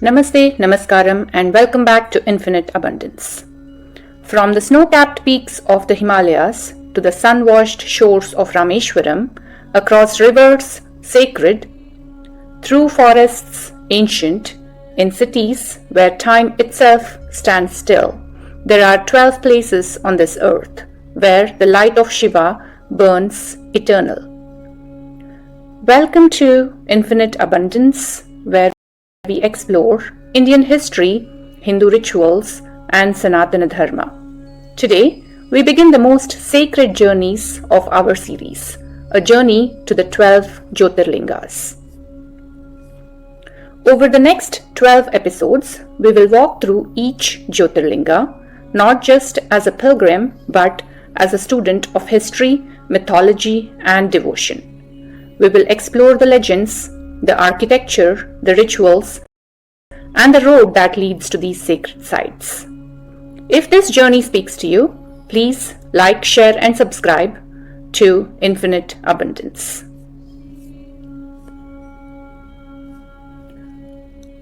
Namaste, Namaskaram, and welcome back to Infinite Abundance. From the snow-capped peaks of the Himalayas to the sun-washed shores of Rameswaram, across rivers sacred, through forests ancient, in cities where time itself stands still, there are 12 places on this earth where the light of Shiva burns eternal. Welcome to Infinite Abundance, where we explore Indian history, Hindu rituals, and Sanatana Dharma. Today, we begin the most sacred journeys of our series, a journey to the 12 Jyotirlingas. Over the next 12 episodes, we will walk through each Jyotirlinga, not just as a pilgrim, but as a student of history, mythology, and devotion. We will explore the legends, the architecture, the rituals, and the road that leads to these sacred sites. If this journey speaks to you, please like, share, and subscribe to Infinite Abundance.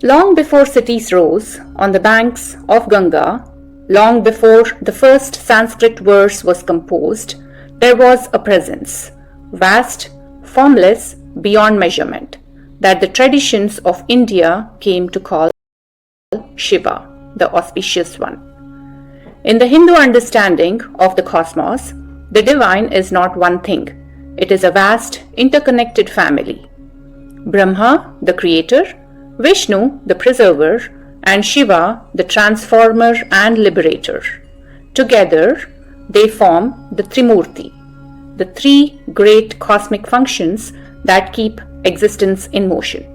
Long before cities rose on the banks of Ganga, long before the first Sanskrit verse was composed, there was a presence, vast, formless, beyond measurement, that the traditions of India came to call Shiva, the auspicious one. In the Hindu understanding of the cosmos, the divine is not one thing. It is a vast, interconnected family. Brahma, the creator, Vishnu, the preserver, and Shiva, the transformer and liberator. Together, they form the Trimurti, the three great cosmic functions that keep existence in motion.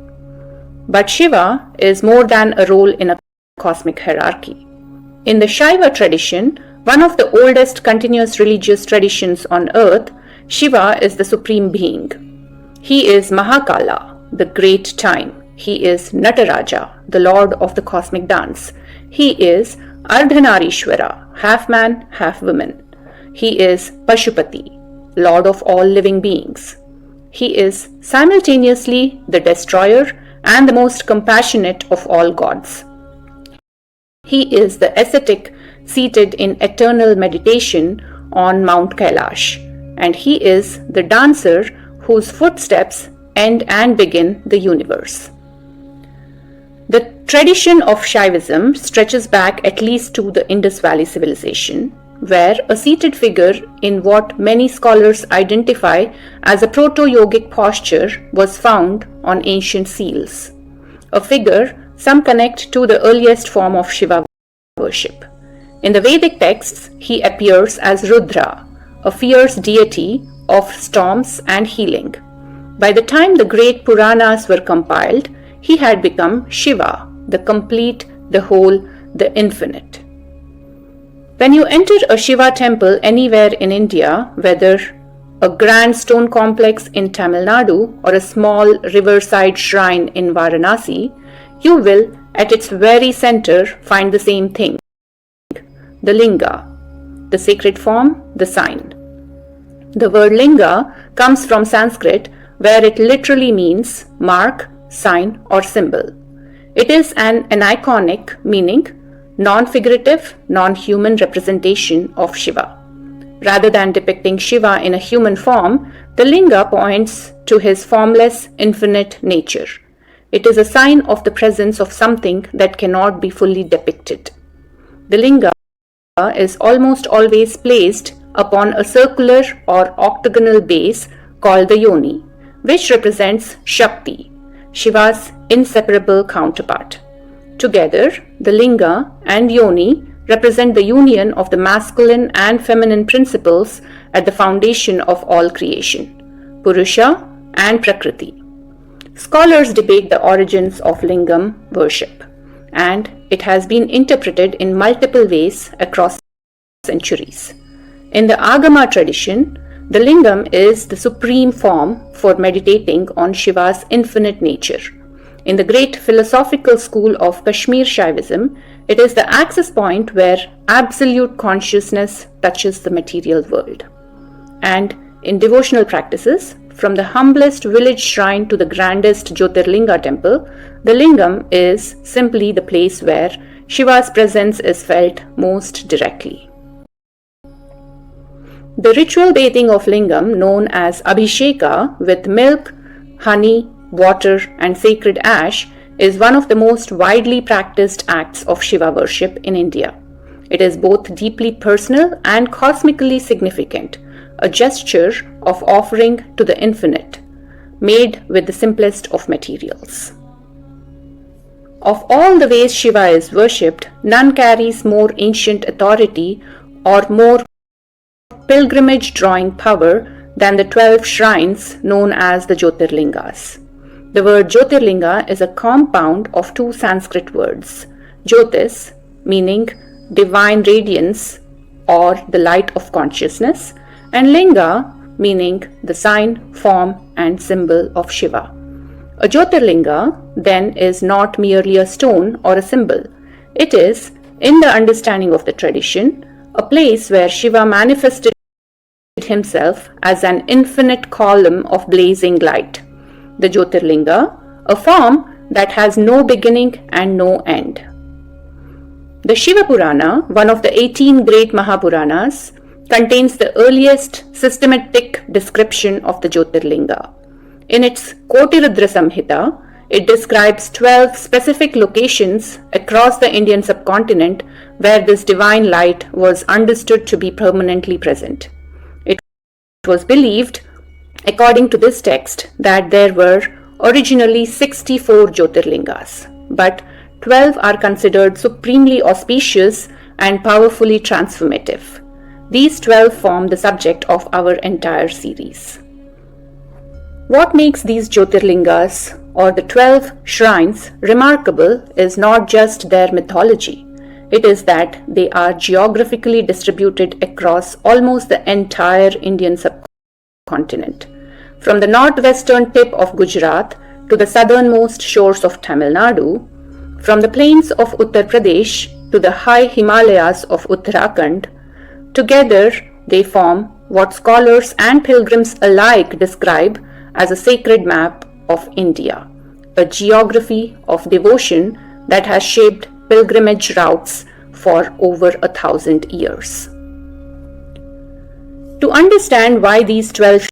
But Shiva is more than a role in a cosmic hierarchy. In the Shaiva tradition, one of the oldest continuous religious traditions on earth, Shiva is the supreme being. He is Mahakala, the great time. He is Nataraja, the lord of the cosmic dance. He is Ardhanarishwara, half man, half woman. He is Pashupati, lord of all living beings. He is simultaneously the destroyer and the most compassionate of all gods. He is the ascetic seated in eternal meditation on Mount Kailash, and he is the dancer whose footsteps end and begin the universe. The tradition of Shaivism stretches back at least to the Indus Valley civilization, where a seated figure in what many scholars identify as a proto-yogic posture was found on ancient seals, a figure some connect to the earliest form of Shiva worship. In the Vedic texts, he appears as Rudra, a fierce deity of storms and healing. By the time the great Puranas were compiled, he had become Shiva, the complete, the whole, the infinite. When you enter a Shiva temple anywhere in India, whether a grand stone complex in Tamil Nadu or a small riverside shrine in Varanasi, you will, at its very center, find the same thing, the Linga, the sacred form, the sign. The word Linga comes from Sanskrit, where it literally means mark, sign, or symbol. It is an aniconic, meaning non-figurative, non-human representation of Shiva. Rather than depicting Shiva in a human form, the Linga points to his formless, infinite nature. It is a sign of the presence of something that cannot be fully depicted. The Linga is almost always placed upon a circular or octagonal base called the Yoni, which represents Shakti, Shiva's inseparable counterpart. Together, the Linga and Yoni represent the union of the masculine and feminine principles at the foundation of all creation, Purusha and Prakriti. Scholars debate the origins of Lingam worship, and it has been interpreted in multiple ways across centuries. In the Agama tradition, the Lingam is the supreme form for meditating on Shiva's infinite nature. In the great philosophical school of Kashmir Shaivism, it is the access point where absolute consciousness touches the material world. And in devotional practices, from the humblest village shrine to the grandest Jyotirlinga temple, the Lingam is simply the place where Shiva's presence is felt most directly. The ritual bathing of Lingam, known as Abhisheka with milk, honey, water and sacred ash, is one of the most widely practiced acts of Shiva worship in India. It is both deeply personal and cosmically significant, a gesture of offering to the infinite, made with the simplest of materials. Of all the ways Shiva is worshipped, none carries more ancient authority or more pilgrimage drawing power than the 12 shrines known as the Jyotirlingas. The word Jyotirlinga is a compound of two Sanskrit words, Jyotis, meaning divine radiance or the light of consciousness, and Linga, meaning the sign, form and symbol of Shiva. A Jyotirlinga, then, is not merely a stone or a symbol. It is, in the understanding of the tradition, a place where Shiva manifested himself as an infinite column of blazing light. The Jyotirlinga, a form that has no beginning and no end. The Shiva Purana, one of the 18 great Mahapuranas, contains the earliest systematic description of the Jyotirlinga. In its Kotirudra Samhita, it describes 12 specific locations across the Indian subcontinent where this divine light was understood to be permanently present. It was believed, according to this text, that there were originally 64 Jyotirlingas, but 12 are considered supremely auspicious and powerfully transformative. These 12 form the subject of our entire series. What makes these Jyotirlingas, or the 12 shrines, remarkable is not just their mythology. It is that they are geographically distributed across almost the entire Indian subcontinent. From the northwestern tip of Gujarat to the southernmost shores of Tamil Nadu, from the plains of Uttar Pradesh to the high Himalayas of Uttarakhand, together they form what scholars and pilgrims alike describe as a sacred map of India, a geography of devotion that has shaped pilgrimage routes for over 1,000 years. To understand why these 12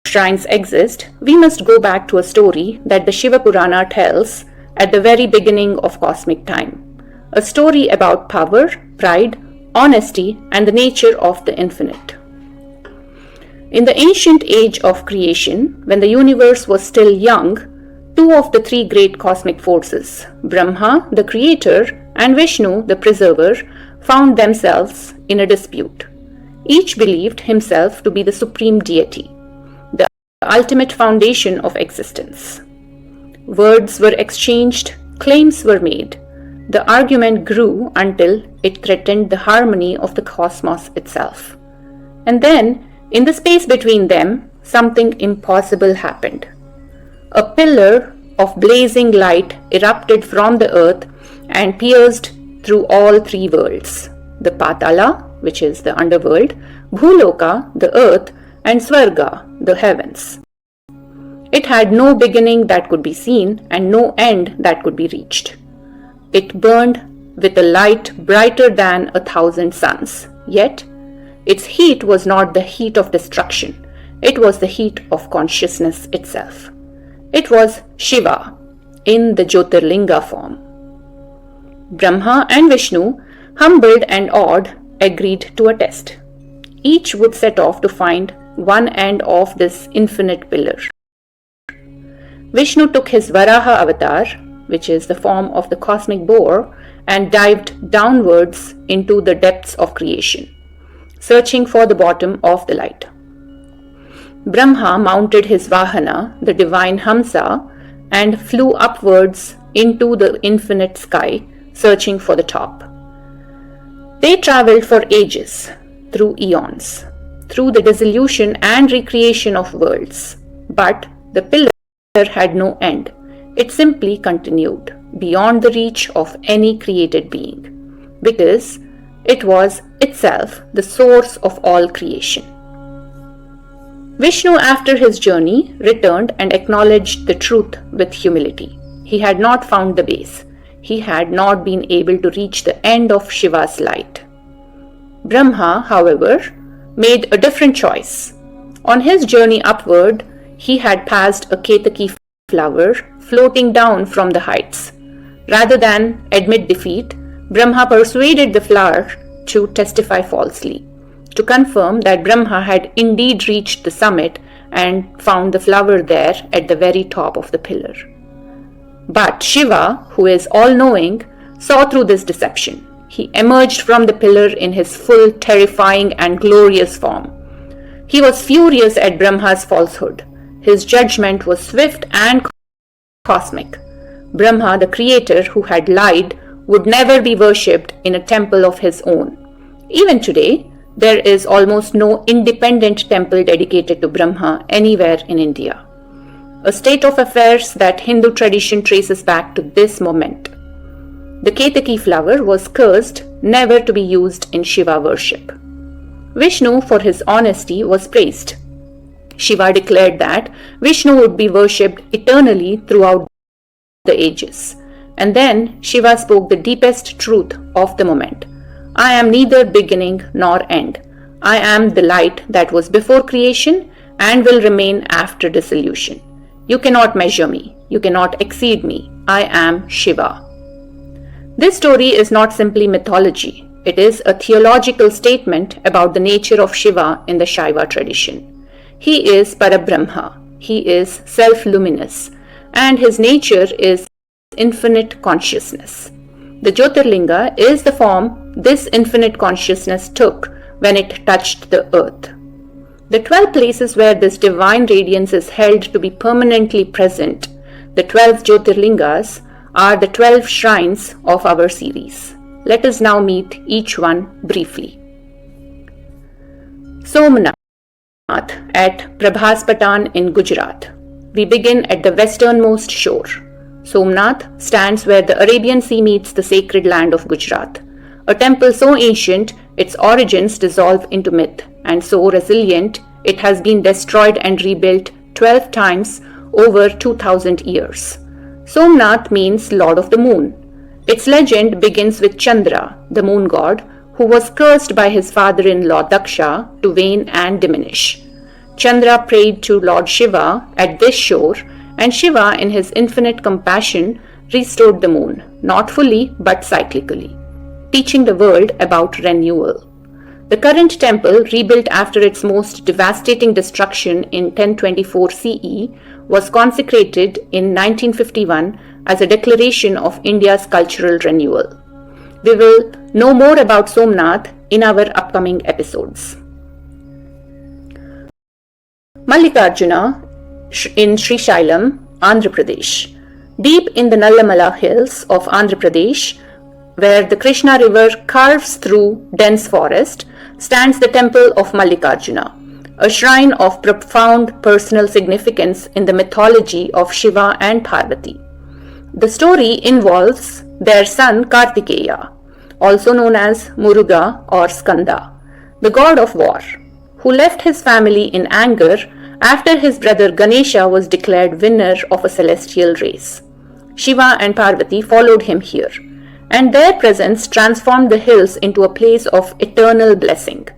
shrines exist, we must go back to a story that the Shiva Purana tells at the very beginning of cosmic time, a story about power, pride, honesty, and the nature of the infinite. In the ancient age of creation, when the universe was still young, two of the three great cosmic forces, Brahma, the creator, and Vishnu, the preserver, found themselves in a dispute. Each believed himself to be the supreme deity, the ultimate foundation of existence. Words were exchanged, claims were made. The argument grew until it threatened the harmony of the cosmos itself. And then, in the space between them, something impossible happened. A pillar of blazing light erupted from the earth and pierced through all three worlds, the Patala, which is the underworld, Bhuloka, the earth, and Swarga, the heavens. It had no beginning that could be seen and no end that could be reached. It burned with a light brighter than 1,000 suns, yet its heat was not the heat of destruction, it was the heat of consciousness itself. It was Shiva in the Jyotirlinga form. Brahma and Vishnu, humbled and awed, agreed to a test. Each would set off to find one end of this infinite pillar. Vishnu took his Varaha avatar, which is the form of the cosmic boar, and dived downwards into the depths of creation, searching for the bottom of the light. Brahma mounted his Vahana, the divine Hamsa, and flew upwards into the infinite sky, searching for the top. They travelled for ages, through eons, through the dissolution and recreation of worlds, but the pillar had no end. It simply continued, beyond the reach of any created being, because it was itself the source of all creation. Vishnu, after his journey, returned and acknowledged the truth with humility. He had not found the base. He had not been able to reach the end of Shiva's light. Brahma, however, made a different choice. On his journey upward, he had passed a Ketaki flower floating down from the heights. Rather than admit defeat, Brahma persuaded the flower to testify falsely, to confirm that Brahma had indeed reached the summit and found the flower there at the very top of the pillar. But Shiva, who is all-knowing, saw through this deception. He emerged from the pillar in his full, terrifying and glorious form. He was furious at Brahma's falsehood. His judgment was swift and cosmic. Brahma, the creator who had lied, would never be worshipped in a temple of his own. Even today, there is almost no independent temple dedicated to Brahma anywhere in India. A state of affairs that Hindu tradition traces back to this moment. The Ketaki flower was cursed never to be used in Shiva worship. Vishnu, for his honesty, was praised. Shiva declared that Vishnu would be worshipped eternally throughout the ages. And then Shiva spoke the deepest truth of the moment. I am neither beginning nor end. I am the light that was before creation and will remain after dissolution. You cannot measure me. You cannot exceed me. I am Shiva. This story is not simply mythology. It is a theological statement about the nature of Shiva in the Shaiva tradition. He is Parabrahma. He is self-luminous. And his nature is infinite consciousness. The Jyotirlinga is the form this infinite consciousness took when it touched the earth. The 12 places where this divine radiance is held to be permanently present, the 12 Jyotirlingas, are the 12 shrines of our series. Let us now meet each one briefly. Somnath at Prabhaspatan in Gujarat. We begin at the westernmost shore. Somnath stands where the Arabian Sea meets the sacred land of Gujarat. A temple so ancient, its origins dissolve into myth, and so resilient, it has been destroyed and rebuilt 12 times over 2000 years. Somnath means Lord of the Moon. Its legend begins with Chandra, the moon god, who was cursed by his father-in-law Daksha to wane and diminish. Chandra prayed to Lord Shiva at this shore, and Shiva, in his infinite compassion, restored the moon, not fully but cyclically, teaching the world about renewal. The current temple, rebuilt after its most devastating destruction in 1024 CE, was consecrated in 1951 as a declaration of India's cultural renewal. We will know more about Somnath in our upcoming episodes. Mallikarjuna in Srisailam, Andhra Pradesh. Deep in the Nallamala hills of Andhra Pradesh, where the Krishna river carves through dense forest, stands the temple of Mallikarjuna, a shrine of profound personal significance in the mythology of Shiva and Parvati. The story involves their son Kartikeya, also known as Muruga or Skanda, the god of war, who left his family in anger after his brother Ganesha was declared winner of a celestial race. Shiva and Parvati followed him here, and their presence transformed the hills into a place of eternal blessing.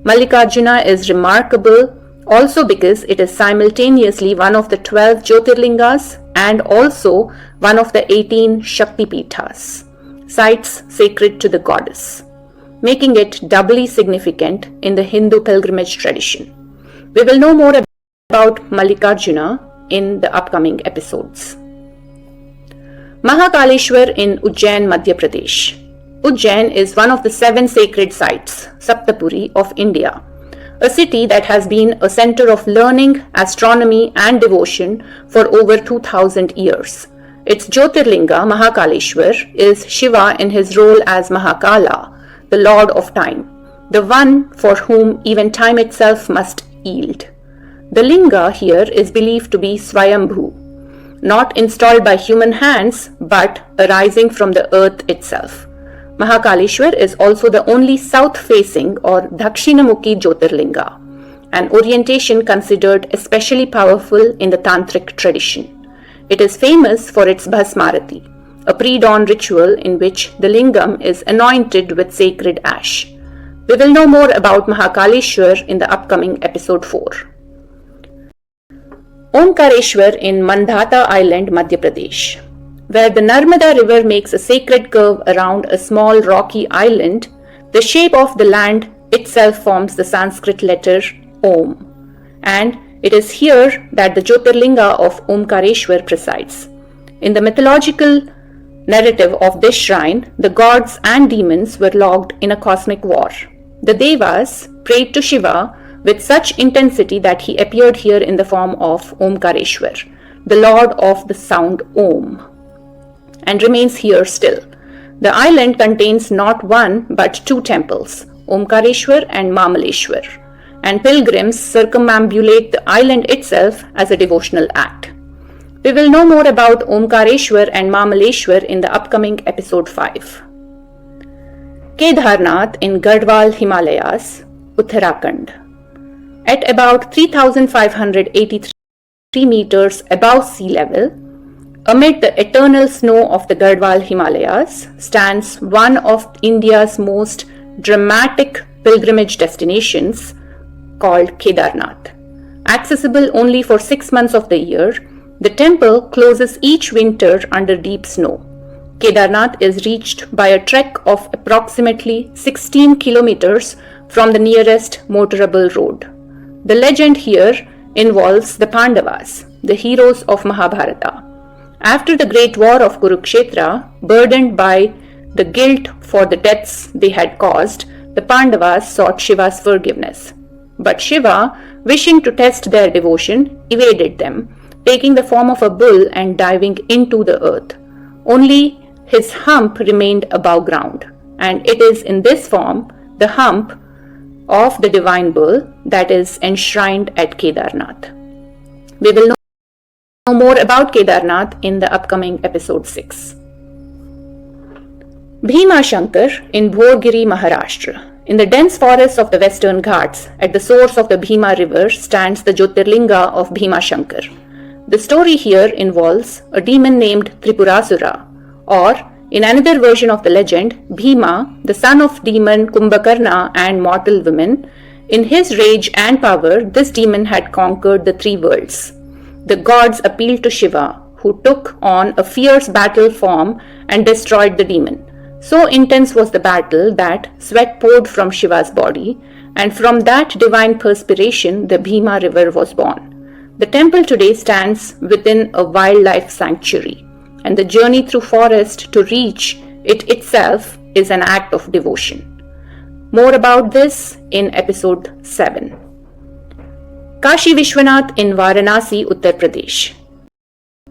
Mallikarjuna is remarkable also because it is simultaneously one of the 12 Jyotirlingas and also one of the 18 Shakti Pithas, sites sacred to the goddess, making it doubly significant in the Hindu pilgrimage tradition. We will know more about Mallikarjuna in the upcoming episodes. Mahakaleshwar in Ujjain, Madhya Pradesh. Ujjain is one of the 7 sacred sites, Saptapuri, of India, a city that has been a center of learning, astronomy and devotion for over 2000 years. Its Jyotirlinga, Mahakaleshwar, is Shiva in his role as Mahakala, the Lord of Time, the one for whom even time itself must yield. The linga here is believed to be Swayambhu, not installed by human hands but arising from the earth itself. Mahakaleshwar is also the only south-facing or Dakshinamukhi Jyotirlinga. an orientation considered especially powerful in the Tantric tradition. It is famous for its Bhasmarati, a pre-dawn ritual in which the Lingam is anointed with sacred ash. We will know more about Mahakaleshwar in the upcoming episode 4. Omkareshwar in Mandhata Island, Madhya Pradesh. Where the Narmada river makes a sacred curve around a small rocky island, the shape of the land itself forms the Sanskrit letter Om. And it is here that the Jyotirlinga of Omkareshwar presides. In the mythological narrative of this shrine, the gods and demons were locked in a cosmic war. The Devas prayed to Shiva with such intensity that he appeared here in the form of Omkareshwar, the lord of the sound Om, and remains here still. The island contains not one but 2 temples, Omkareshwar and Mahakaleshwar, and pilgrims circumambulate the island itself as a devotional act. We will know more about Omkareshwar and Mahakaleshwar in the upcoming episode 5. Kedarnath in Garhwal Himalayas, Uttarakhand. At about 3,583 meters above sea level, amid the eternal snow of the Garhwal Himalayas, stands one of India's most dramatic pilgrimage destinations called Kedarnath. Accessible only for 6 months of the year, the temple closes each winter under deep snow. Kedarnath is reached by a trek of approximately 16 kilometers from the nearest motorable road. The legend here involves the Pandavas, the heroes of Mahabharata. After the great war of Kurukshetra, burdened by the guilt for the deaths they had caused, the Pandavas sought Shiva's forgiveness. But Shiva, wishing to test their devotion, evaded them, taking the form of a bull and diving into the earth. Only his hump remained above ground, and it is in this form, the hump of the divine bull, that is enshrined at Kedarnath. We will know more about Kedarnath in the upcoming episode 6. Bhima Shankar in Bhorgiri, Maharashtra. In the dense forests of the Western Ghats, at the source of the Bhima river, stands the Jyotirlinga of Bhima Shankar. The story here involves a demon named Tripurasura, or in another version of the legend, Bhima, the son of demon Kumbhakarna and mortal women. In his rage and power, this demon had conquered the 3 worlds. The gods appealed to Shiva, who took on a fierce battle form and destroyed the demon. So intense was the battle that sweat poured from Shiva's body, and from that divine perspiration, the Bhima river was born. The temple today stands within a wildlife sanctuary, and the journey through forest to reach it itself is an act of devotion. More about this in episode 7. Kashi Vishwanath in Varanasi, Uttar Pradesh.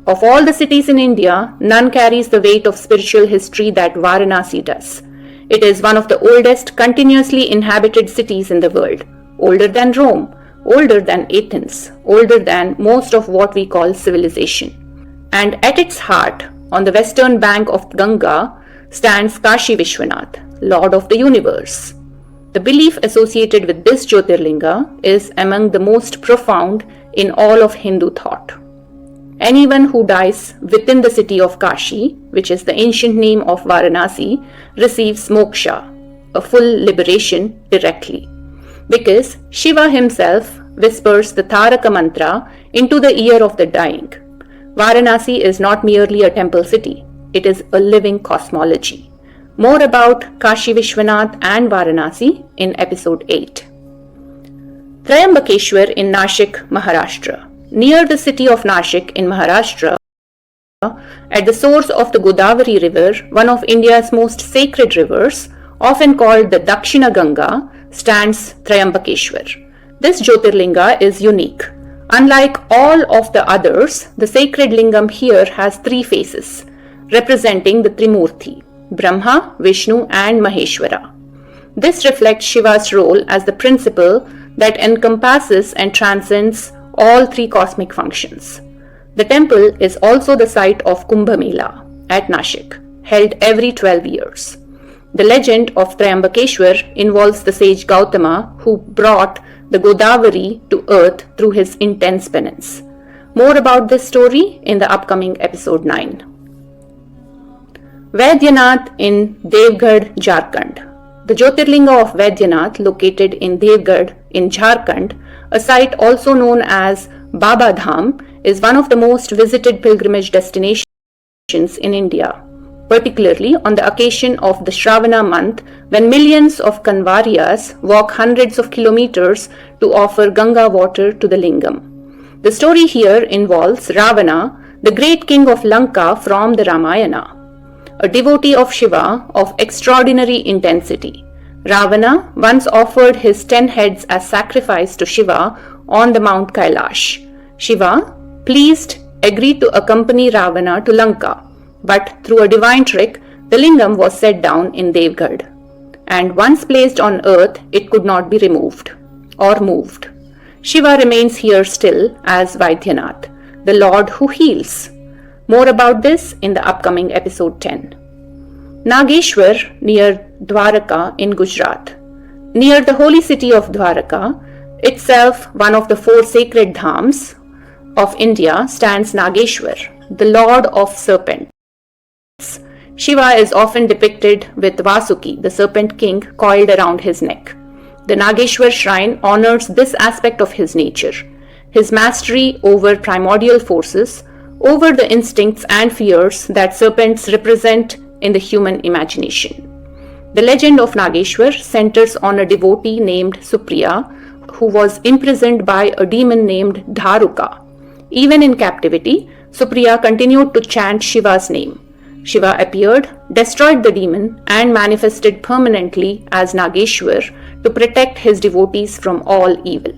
Of all the cities in India, none carries the weight of spiritual history that Varanasi does. It is one of the oldest continuously inhabited cities in the world, older than Rome, older than Athens, older than most of what we call civilization. And at its heart, on the western bank of Ganga, stands Kashi Vishwanath, Lord of the Universe. The belief associated with this Jyotirlinga is among the most profound in all of Hindu thought. Anyone who dies within the city of Kashi, which is the ancient name of Varanasi, receives moksha, a full liberation directly. Because Shiva himself whispers the Taraka mantra into the ear of the dying. Varanasi is not merely a temple city, it is a living cosmology. More about Kashi Vishwanath and Varanasi in episode 8. Triambakeshwar in Nashik, Maharashtra. Near the city of Nashik in Maharashtra, at the source of the Godavari river, one of India's most sacred rivers, often called the Dakshina Ganga, stands Triambakeshwar. This Jyotirlinga is unique. Unlike all of the others, the sacred lingam here has 3 faces, representing the Trimurti, Brahma, Vishnu and Maheshwara. This reflects Shiva's role as the principle that encompasses and transcends all 3 cosmic functions. The temple is also the site of Kumbh Mela at Nashik, held every 12 years. The legend of Triambakeshwar involves the sage Gautama, who brought the Godavari to earth through his intense penance. More about this story in the upcoming episode 9. Vaidyanath in Devgarh, Jharkhand. The Jyotirlinga of Vaidyanath, located in Devgarh in Jharkhand, a site also known as Baba Dham, is one of the most visited pilgrimage destinations in India, particularly on the occasion of the Shravana month, when millions of Kanvariyas walk hundreds of kilometers to offer Ganga water to the Lingam. The story here involves Ravana, the great king of Lanka from the Ramayana, a devotee of Shiva of extraordinary intensity. Ravana once offered his 10 heads as sacrifice to Shiva on the Mount Kailash. Shiva, pleased, agreed to accompany Ravana to Lanka, but through a divine trick, the Lingam was set down in Devgarh, and once placed on earth, it could not be removed or moved. Shiva remains here still as Vaidyanath, the Lord who heals. More about this in the upcoming episode 10. Nageshwar near Dwaraka in Gujarat. Near the holy city of Dwaraka, itself one of the 4 sacred dhams of India, stands Nageshwar, the Lord of Serpents. Shiva is often depicted with Vasuki, the serpent king, coiled around his neck. The Nageshwar shrine honors this aspect of his nature, his mastery over primordial forces, over the instincts and fears that serpents represent in the human imagination. The legend of Nageshwar centers on a devotee named Supriya, who was imprisoned by a demon named Dharuka. Even in captivity, Supriya continued to chant Shiva's name. Shiva appeared, destroyed the demon, and manifested permanently as Nageshwar to protect his devotees from all evil.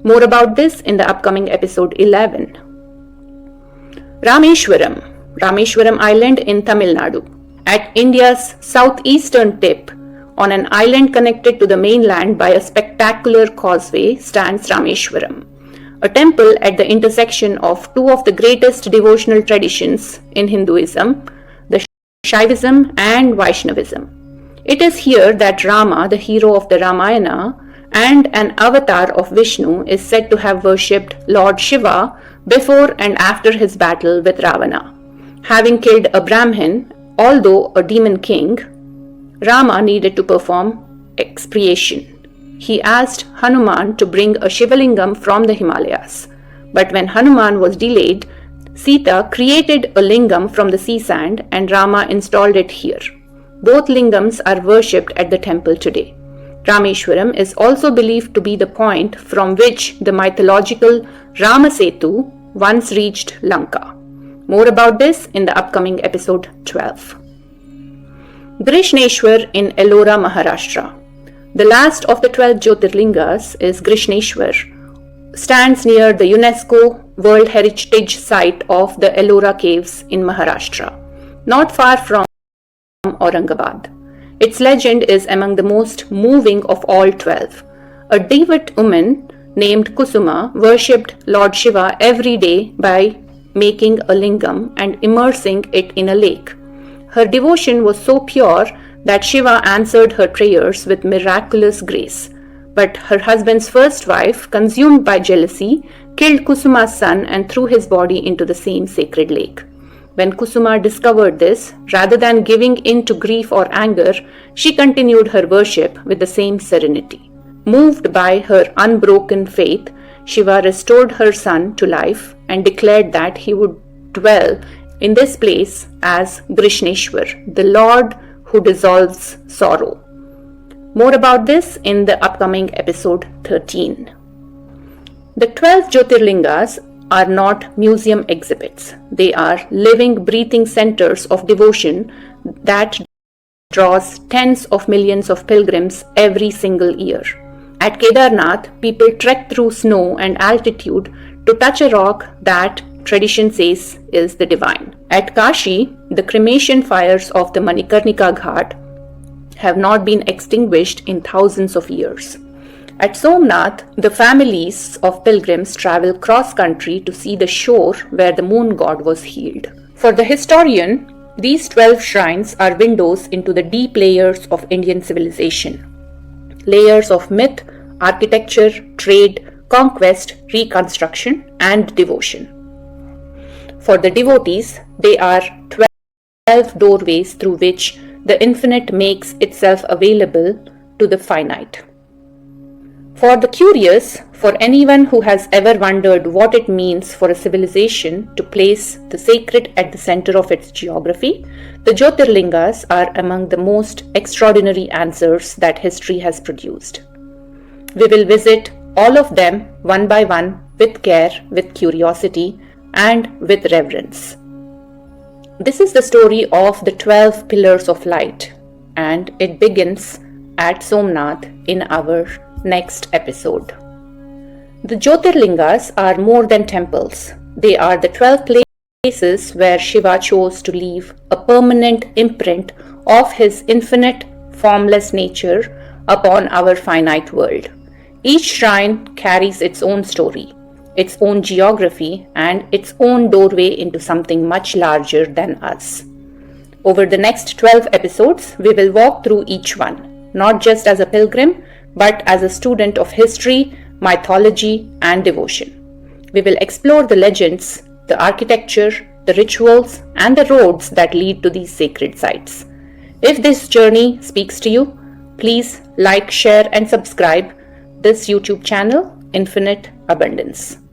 More about this in the upcoming episode 11. Rameswaram Island in Tamil Nadu. At India's southeastern tip, on an island connected to the mainland by a spectacular causeway, stands Rameswaram, a temple at the intersection of 2 of the greatest devotional traditions in Hinduism, the Shaivism and Vaishnavism. It is here that Rama, the hero of the Ramayana and an avatar of Vishnu, is said to have worshipped Lord Shiva before and after his battle with Ravana. Having killed a Brahmin, although a demon king, Rama needed to perform expiation. He asked Hanuman to bring a Shivalingam from the Himalayas. But when Hanuman was delayed, Sita created a lingam from the sea sand and Rama installed it here. Both lingams are worshipped at the temple today. Rameswaram is also believed to be the point from which the mythological Ramasetu once reached Lanka. More about this in the upcoming episode 12. Grishneshwar in Ellora, Maharashtra. The last of the 12 Jyotirlingas is Grishneshwar, stands near the UNESCO World Heritage Site of the Ellora Caves in Maharashtra, not far from Aurangabad. Its legend is among the most moving of all 12. A devout woman named Kusuma worshipped Lord Shiva every day by making a lingam and immersing it in a lake. Her devotion was so pure that Shiva answered her prayers with miraculous grace. But her husband's first wife, consumed by jealousy, killed Kusuma's son and threw his body into the same sacred lake. When Kusuma discovered this, rather than giving in to grief or anger, she continued her worship with the same serenity. Moved by her unbroken faith, Shiva restored her son to life and declared that he would dwell in this place as Grishneshwar, the Lord who dissolves sorrow. More about this in the upcoming episode 13. The 12 Jyotirlingas are not museum exhibits. They are living, breathing centers of devotion that draws tens of millions of pilgrims every single year. At Kedarnath, people trek through snow and altitude to touch a rock that tradition says is the divine. At Kashi, the cremation fires of the Manikarnika Ghat have not been extinguished in thousands of years. At Somnath, the families of pilgrims travel cross-country to see the shore where the moon god was healed. For the historian, these 12 shrines are windows into the deep layers of Indian civilization. Layers of myth, architecture, trade, conquest, reconstruction, and devotion. For the devotees, they are 12 doorways through which the infinite makes itself available to the finite. For the curious, for anyone who has ever wondered what it means for a civilization to place the sacred at the center of its geography, the Jyotirlingas are among the most extraordinary answers that history has produced. We will visit all of them one by one with care, with curiosity, and with reverence. This is the story of the 12 pillars of light, and it begins at Somnath in our next episode. The Jyotirlingas are more than temples. They are the 12 places where Shiva chose to leave a permanent imprint of his infinite, formless nature upon our finite world. Each shrine carries its own story, its own geography, and its own doorway into something much larger than us. Over the next 12 episodes, we will walk through each one, not just as a pilgrim, but as a student of history, mythology, and devotion. We will explore the legends, the architecture, the rituals, and the roads that lead to these sacred sites. If this journey speaks to you, please like, share, and subscribe this YouTube channel, Infinite Abundance.